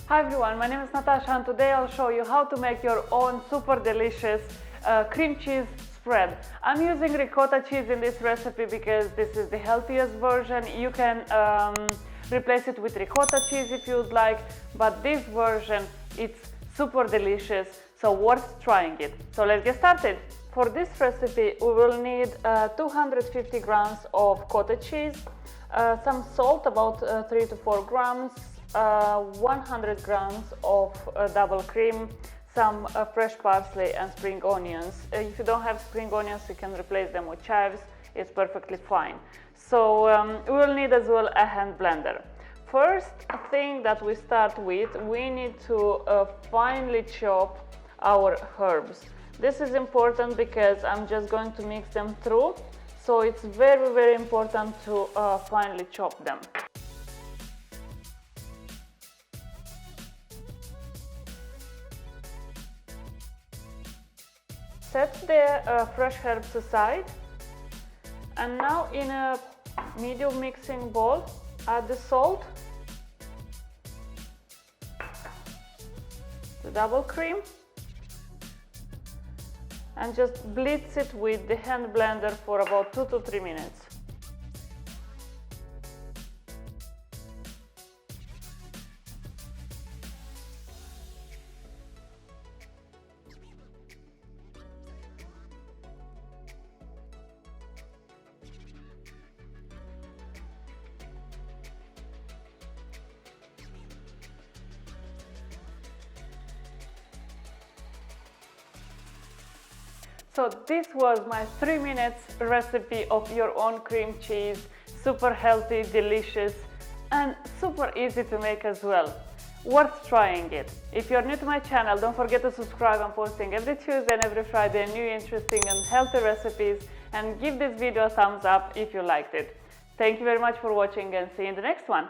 Hi everyone, my name is Natasha and today I'll show you how to make your own super delicious cream cheese spread. I'm using ricotta cheese in this recipe because this is the healthiest version. You can replace it with ricotta cheese if you'd like, but this version, it's super delicious, so worth trying it. So let's get started. For this recipe we will need 250 grams of cottage cheese, some salt, about 3 to 4 grams, 100 grams of double cream, some fresh parsley and spring onions. If you don't have spring onions, you can replace them with chives. It's perfectly fine. So we will need as well a hand blender. First thing that we start with, we need to finely chop our herbs. This is important because I'm just going to mix them through, so it's very important to finely chop them. Set the fresh herbs aside, and now in a medium mixing bowl add the salt, the double cream, and just blitz it with the hand blender for about 2 to 3 minutes. So this was my 3 minutes recipe of your own cream cheese, super healthy, delicious, and super easy to make as well. Worth trying it. If you're new to my channel, don't forget to subscribe. I'm posting every Tuesday and every Friday new interesting and healthy recipes, and give this video a thumbs up if you liked it. Thank you very much for watching and see you in the next one.